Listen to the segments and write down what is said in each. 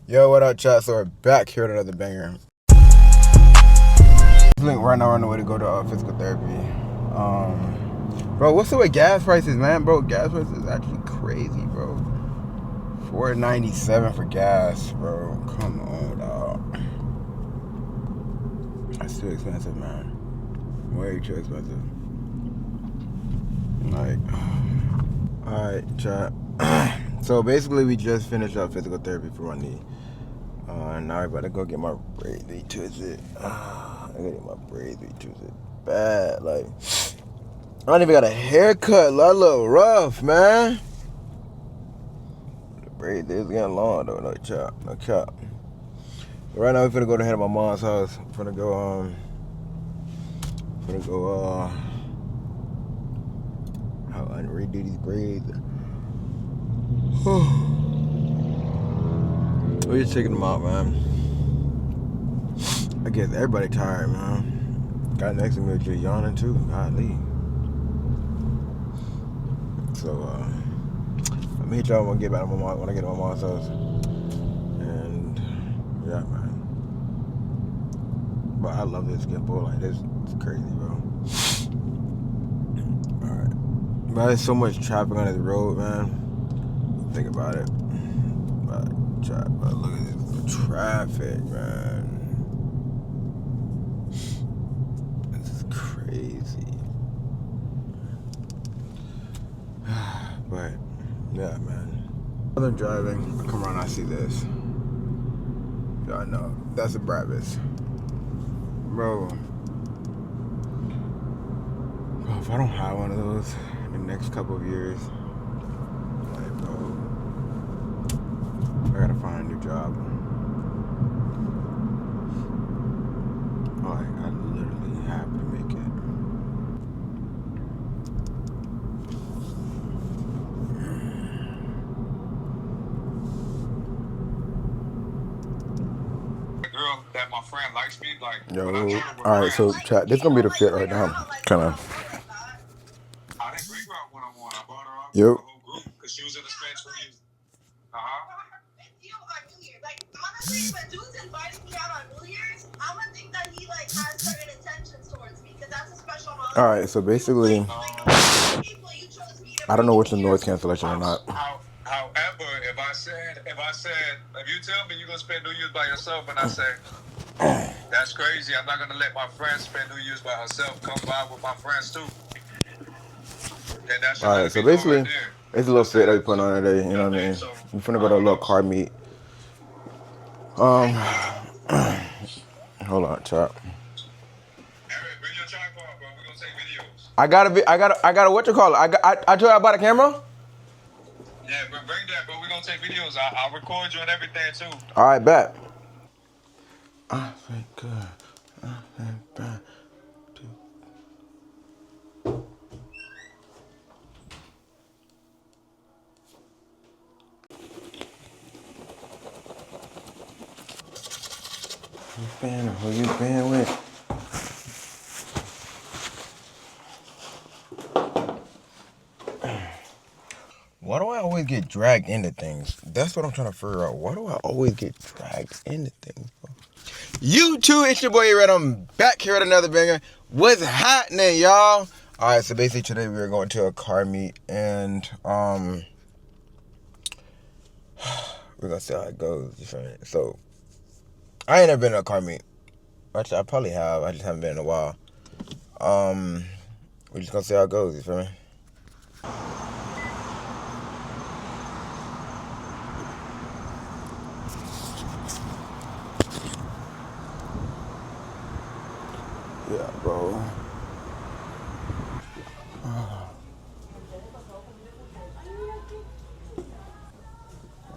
Yo, what up, chat? So we're back here with another banger. Right now we're on the way to go to physical therapy. Bro, what's up with gas prices, man? Bro, gas prices is actually crazy, bro. $4.97 for gas, bro. Come on, dog. That's too expensive, man. Way too expensive. Like, alright, chat. So basically, we just finished up physical therapy for my knee. Now I gotta go get my braids retwisted. I gotta get my braids retwisted bad. Like, I don't even got a haircut. That look rough, man. The braids is getting long though. No chop. Right now we finna go to head of my mom's house. Finna go and redo these braids. We're just checking them out, man. I guess everybody tired, man. Guy next to me was just yawning too. Golly. So, I'm gonna hit y'all when I get back to my mom, when I get to my mom's house. And yeah, man. But I love this gimbal. Like this, it's crazy, bro. All right, but there's so much traffic on this road, man. Think about it. But look at this, the traffic, man. This is crazy. But yeah, man. While I'm driving, I come around, I see this. Y'all know that's a Brabus, bro. If I don't have one of those in the next couple of years, like, bro, I gotta find a new job. Like, I literally have to make it. Girl that my friend likes me, like. Yo, alright, so chat, this gonna be the fit right now. Kinda. I didn't bring her out one-on-one. I brought her out Yep. with the whole group because she was in the Spanish for you. Like, honestly, when dude's inviting me out on New Year's, I'm gonna think that he, like, has certain intentions towards me, because that's a special holiday. Alright, so basically, I don't know what's the noise cancellation or not. However, if you tell me you're gonna spend New Year's by yourself, and I say, that's crazy, I'm not gonna let my friend spend New Year's by herself. Come by with my friends too. Alright, so basically, it's a little fit that we put on today, you know what I mean? We're finna go to a little car meet. Hold on, chop. Bring your tripod, bro. We're gonna take videos. I gotta what you call it? I told you I bought a camera? Yeah, bring that, bro. We're gonna take videos. I'll record you and everything too. Alright, bet. I think good. I think bad. Who you been with? Why do I always get dragged into things? That's what I'm trying to figure out. Why do I always get dragged into things, bro? YouTube, it's your boy Red. I'm back here with another banger. What's happening, y'all? Alright, so basically today we are going to a car meet and we're gonna see how it goes. You feel me? So I ain't never been to a car meet. Actually, I probably have. I just haven't been in a while. We're just gonna see how it goes. You feel me? Yeah, bro.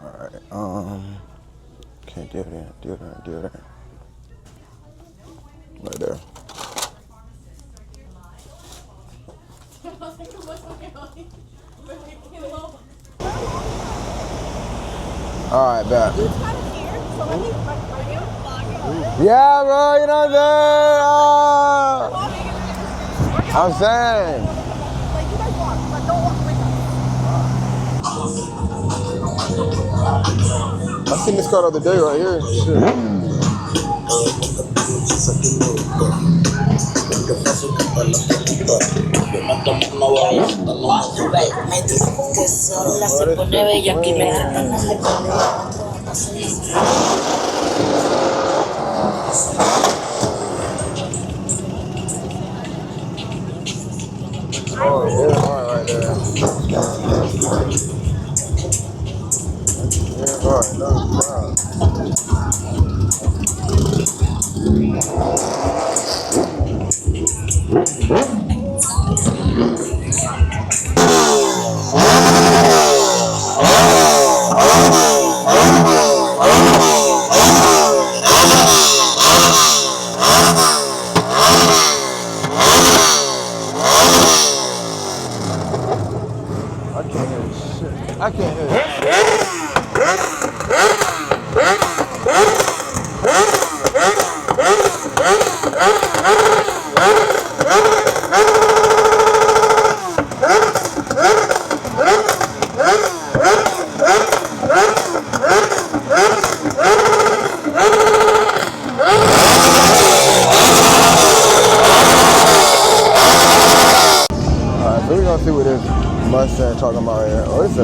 Alright, can't do that. Right there. Alright, bet. Yeah, bro, you know what I'm saying? Like, you guys walk, but don't walk with us. I seen this car the other day right here. Shit. Que sola se pone bella aquí me da ganas de Oh, yeah, hard right there. Yeah, hard. No problem. I can't hear shit. I can't hear Alright, so we're gonna see what this Mustang talking about here. Oh, it's a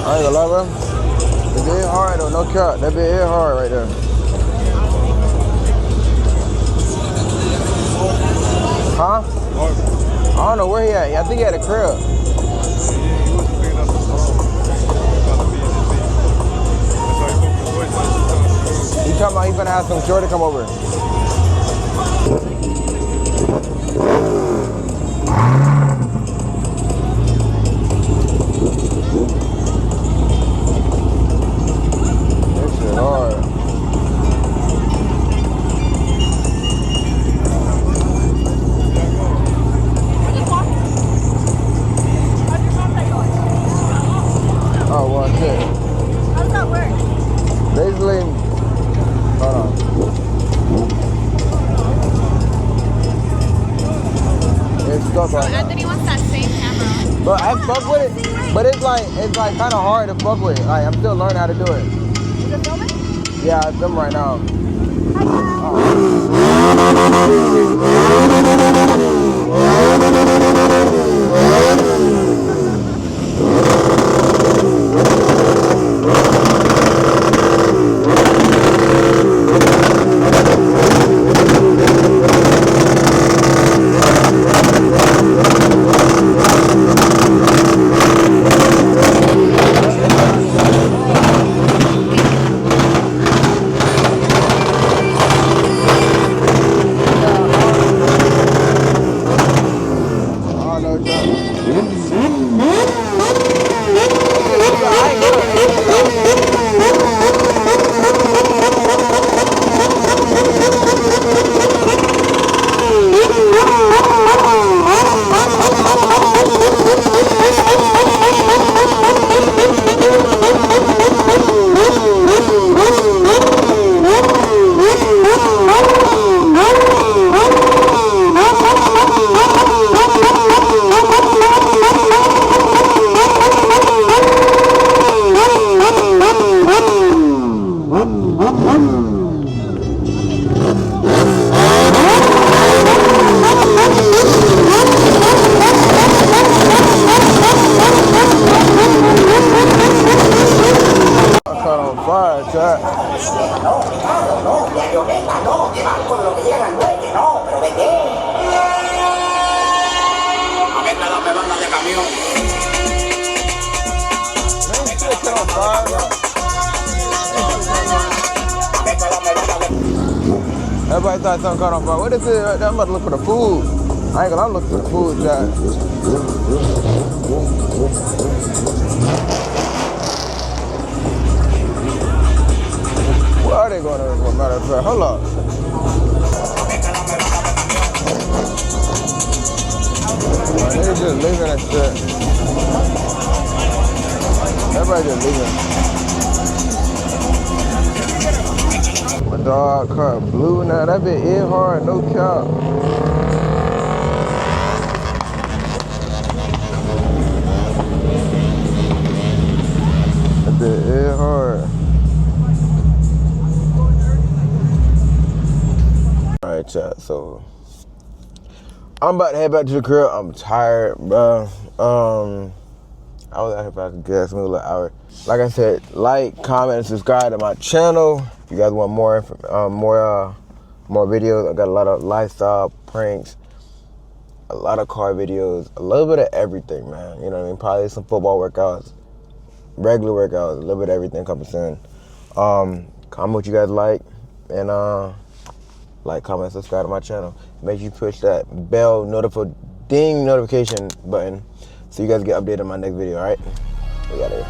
I ain't gonna lie, bro. It hit hard though, no cap. That bit hit hard right there. Huh? I don't know where he at. I think he at a crib. He talking about he gonna have some shorty come over. This shit hard. Oh, well, shit. How does that work? Basically, hold on. It's stuck right now. Anthony wants that same camera. But I fuck with it. But it's like kind of hard to fuck with. Like I'm still learning how to do it. Is it filming? Yeah, I film right now. Alright, chat. Man, shit cut on fire. Everybody thought something caught on fire. What is it? I'm about to look for the food. I ain't gonna, I'm looking for the food, chat. Where are they going to? Matter of fact, hold up. Man, they just leaving that shit. Everybody just leaving. My dog car blue now. That bit is hard, no cap. That bit is hard. Alright, chat. So I'm about to head back to the crib. I'm tired, bro. I was out here about to guess maybe a little hour. Like I said, like, comment, and subscribe to my channel. If you guys want more videos, I got a lot of lifestyle pranks, a lot of car videos, a little bit of everything, man. You know what I mean? Probably some football workouts, regular workouts, a little bit of everything coming soon. Comment what you guys like, and like, comment, subscribe to my channel. Make sure you push that bell ding notification button so you guys get updated on my next video. All right, we got it.